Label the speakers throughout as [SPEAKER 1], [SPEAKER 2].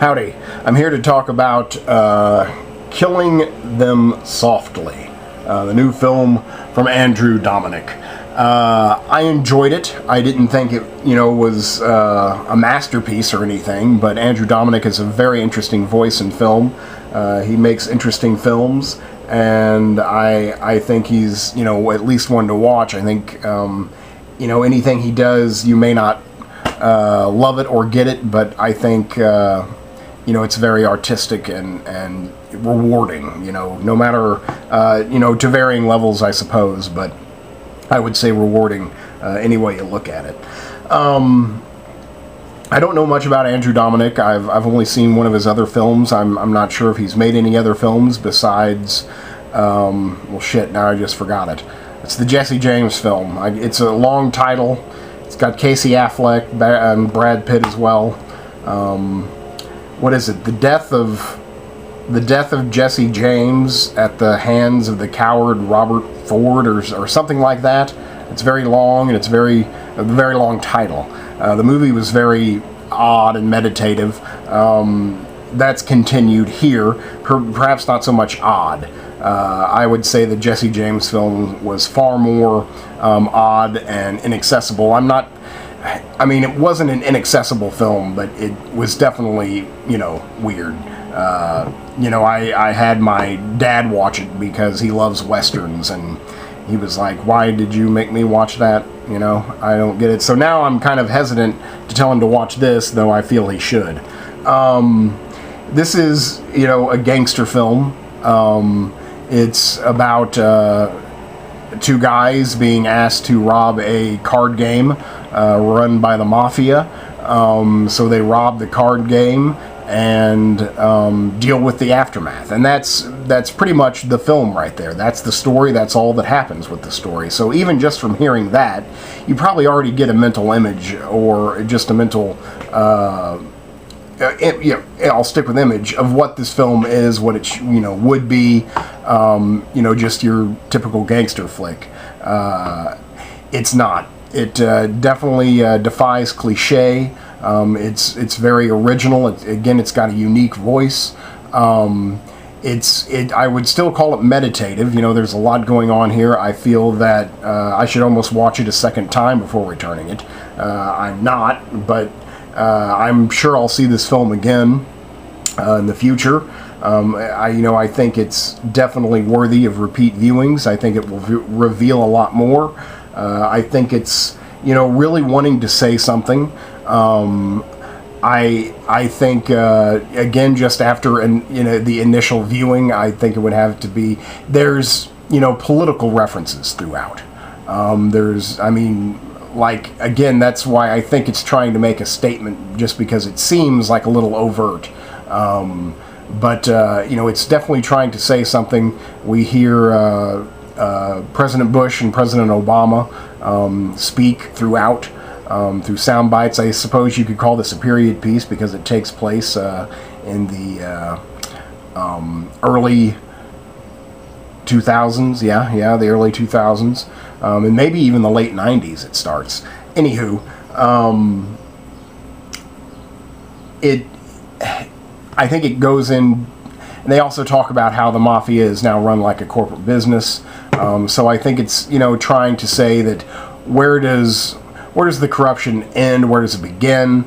[SPEAKER 1] Howdy. I'm here to talk about Killing Them Softly, the new film from Andrew Dominik. I enjoyed it. I didn't think it, was a masterpiece or anything, but Andrew Dominik is a very interesting voice in film. He makes interesting films, and I think he's, at least one to watch. I think, anything he does, you may not love it or get it, but I think it's very artistic and rewarding, no matter, to varying levels, I suppose, but I would say rewarding any way you look at it. I don't know much about Andrew Dominik. I've only seen one of his other films. I'm not sure if he's made any other films besides, well shit, now I just forgot it. It's the Jesse James film. It's a long title. It's got Casey Affleck and Brad Pitt as well. What is it? The death of Jesse James at the hands of the coward Robert Ford, or something like that. It's very long, and it's a very long title. The movie was very odd and meditative. That's continued here, perhaps not so much odd. I would say the Jesse James film was far more odd and inaccessible. It wasn't an inaccessible film, but it was definitely, weird. I had my dad watch it because he loves Westerns, and he was like, why did you make me watch that? I don't get it. So now I'm kind of hesitant to tell him to watch this, though I feel he should. This is, a gangster film. It's about two guys being asked to rob a card game run by the mafia. So they rob the card game and deal with the aftermath. And that's pretty much the film right there. That's the story. That's all that happens with the story. So even just from hearing that, you probably already get a mental image, or just a mental I'll stick with image of what this film is, what it would be, just your typical gangster flick. It's not. It definitely defies cliche. It's very original. It's got a unique voice. I would still call it meditative. There's a lot going on here. I feel that I should almost watch it a second time before returning it. I'm not, but I'm sure I'll see this film again in the future. I think it's definitely worthy of repeat viewings. I think it will reveal a lot more. I think it's really wanting to say something. I think again, just after the initial viewing, I think it would have to be, there's political references throughout. Again, that's why I think it's trying to make a statement, just because it seems like a little overt. But it's definitely trying to say something. We hear President Bush and President Obama speak throughout, through sound bites. I suppose you could call this a period piece because it takes place in the early 2000s. Yeah, the early 2000s. And maybe even the late 90s it starts. Anywho, I think it goes in, and they also talk about how the mafia is now run like a corporate business. So I think it's, trying to say that where does the corruption end? Where does it begin?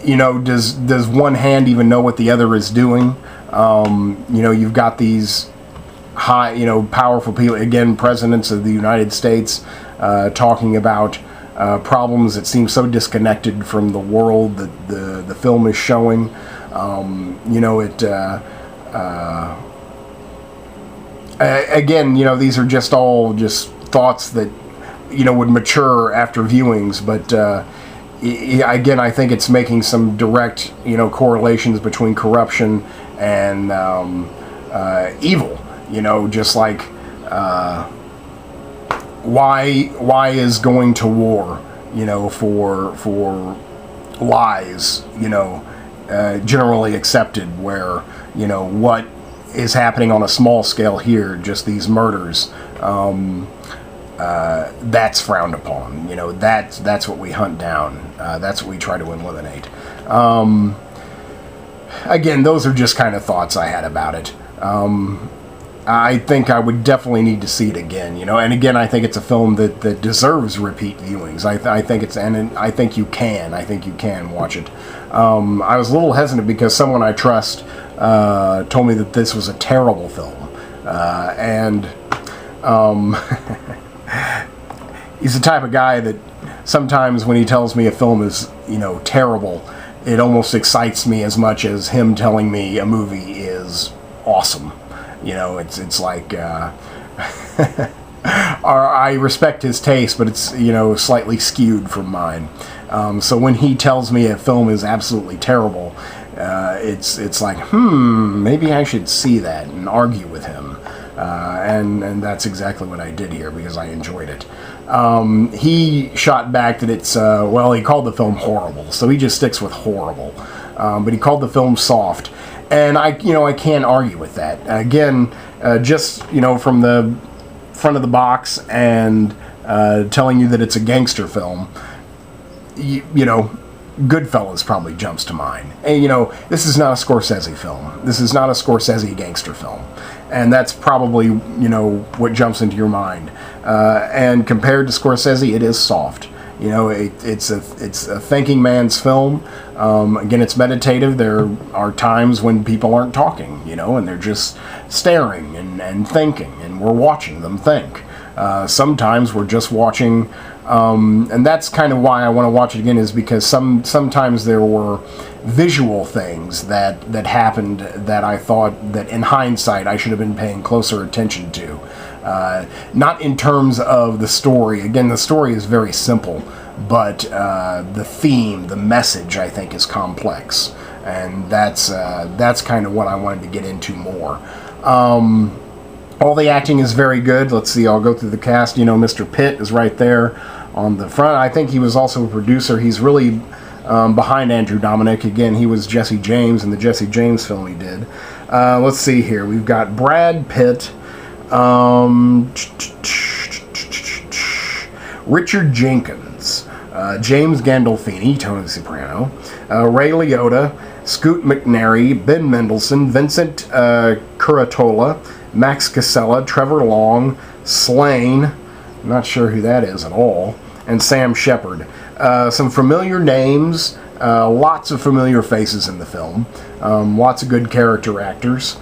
[SPEAKER 1] Does one hand even know what the other is doing? You've got these high, powerful people, again, presidents of the United States, talking about problems that seem so disconnected from the world that the film is showing. Again, these are just all just thoughts that, would mature after viewings, but again, I think it's making some direct, correlations between corruption and evil. Just like why is going to war, for lies, generally accepted, where, what is happening on a small scale here, just these murders. that's frowned upon. You know, that's what we hunt down. That's what we try to eliminate. Again, those are just kind of thoughts I had about it. I think I would definitely need to see it again, you know. And again, I think it's a film that deserves repeat viewings. I think it's, and I think you can. I think you can watch it. I was a little hesitant because someone I trust told me that this was a terrible film, and he's the type of guy that sometimes when he tells me a film is, you know, terrible, it almost excites me as much as him telling me a movie is awesome. You know, it's like, I respect his taste, but it's, you know, slightly skewed from mine. So when he tells me a film is absolutely terrible, it's like, maybe I should see that and argue with him. And that's exactly what I did here, because I enjoyed it. He shot back that it's, well, he called the film horrible, so he just sticks with horrible. But he called the film soft. And I can't argue with that. Again, just, you know, from the front of the box and telling you that it's a gangster film, you know, Goodfellas probably jumps to mind. And, you know, this is not a Scorsese film. This is not a Scorsese gangster film. And that's probably, you know, what jumps into your mind. And compared to Scorsese, it is soft. You know, it's a thinking man's film. Again, it's meditative. There are times when people aren't talking, you know, and they're just staring and thinking, and we're watching them think. Sometimes we're just watching, and that's kind of why I want to watch it again, is because sometimes there were visual things that happened that I thought that in hindsight I should have been paying closer attention to. Not in terms of the story. Again, the story is very simple, but the theme, the message, I think, is complex, and that's kind of what I wanted to get into more. All the acting is very good. Let's see, I'll go through the cast. You know, Mr. Pitt is right there on the front. I think he was also a producer. He's really behind Andrew Dominik. Again, he was Jesse James in the Jesse James film he did. Let's see here. We've got Brad Pitt, Richard Jenkins, James Gandolfini, Tony Soprano, Ray Liotta, Scoot McNairy, Ben Mendelsohn, Vincent Curatola, Max Casella, Trevor Long, Slaine, not sure who that is at all, and Sam Shepard. Some familiar names, lots of familiar faces in the film, lots of good character actors.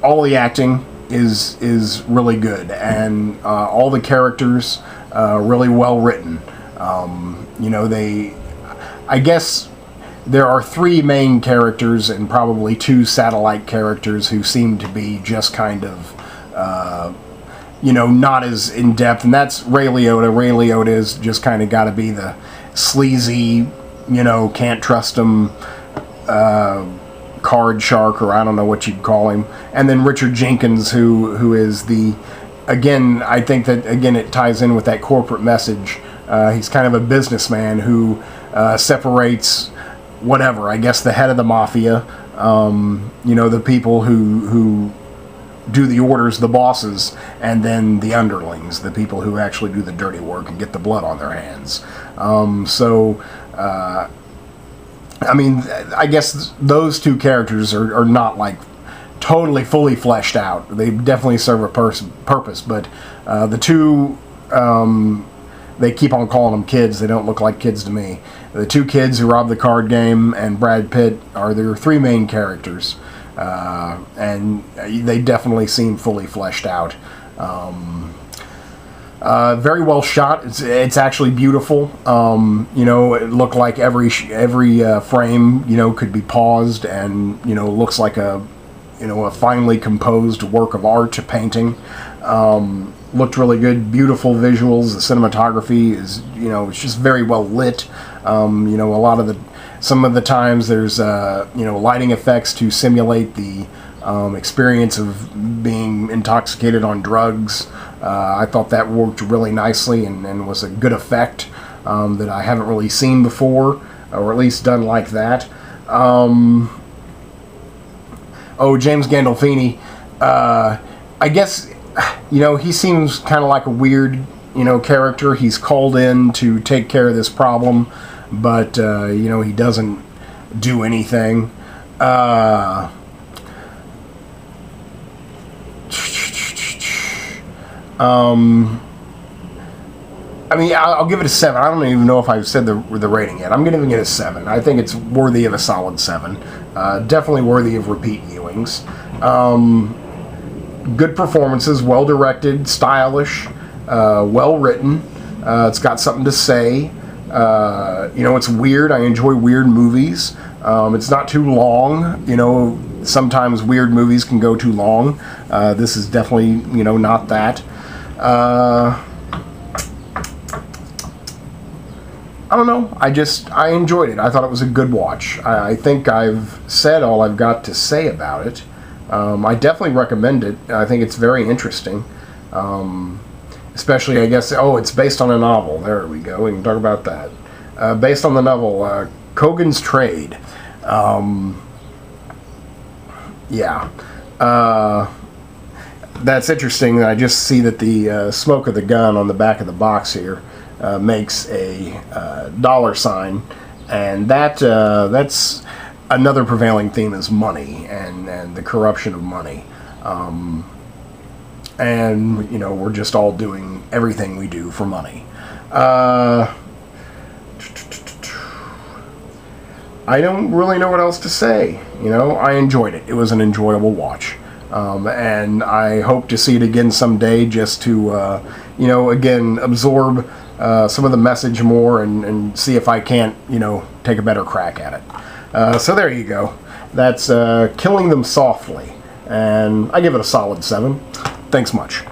[SPEAKER 1] All the acting is really good, and all the characters really well written. You know, I guess there are three main characters and probably two satellite characters who seem to be just kind of, you know, not as in-depth, and that's Ray Liotta. Ray Liotta is just kind of got to be the sleazy, you know, can't trust him, card shark, or I don't know what you'd call him. And then Richard Jenkins, who is the, again, I think that, again, it ties in with that corporate message. He's kind of a businessman who separates whatever, I guess the head of the mafia, you know, the people who do the orders, the bosses, and then the underlings, the people who actually do the dirty work and get the blood on their hands. I mean, I guess those two characters are not like totally fully fleshed out. They definitely serve a purpose, but the two, they keep on calling them kids. They don't look like kids to me. The two kids who rob the card game and Brad Pitt are their three main characters, and they definitely seem fully fleshed out. Very well shot. It's actually beautiful. You know, it looked like every frame, you know, could be paused, and, you know, looks like a finely composed work of art, painting. Looked really good. Beautiful visuals. The cinematography is, you know, it's just very well lit. You know, some of the times there's you know, lighting effects to simulate the experience of being intoxicated on drugs. I thought that worked really nicely and was a good effect that I haven't really seen before, or at least done like that. Oh, James Gandolfini. I guess you know, he seems kind of like a weird, you know, character. He's called in to take care of this problem, but, you know, he doesn't do anything. I mean, I'll give it a 7. I don't even know if I've said the rating yet. I'm giving it a 7. I think it's worthy of a solid 7. Definitely worthy of repeat viewings. Good performances, well directed, stylish, well written. It's got something to say. You know, it's weird. I enjoy weird movies. It's not too long. You know, sometimes weird movies can go too long. This is definitely, you know, not that. I don't know. I enjoyed it. I thought it was a good watch. I think I've said all I've got to say about it. I definitely recommend it. I think it's very interesting. Especially, I guess, it's based on a novel. There we go. We can talk about that. Based on the novel, Kogan's Trade. Yeah. That's interesting. I just see that the smoke of the gun on the back of the box here makes a $, and that's another prevailing theme is money and the corruption of money. And, you know, we're just all doing everything we do for money. I don't really know what else to say. You know, I enjoyed it. It was an enjoyable watch. And I hope to see it again someday just to, you know, again, absorb some of the message more and see if I can't, you know, take a better crack at it. So there you go. That's Killing Them Softly. And I give it a solid 7. Thanks much.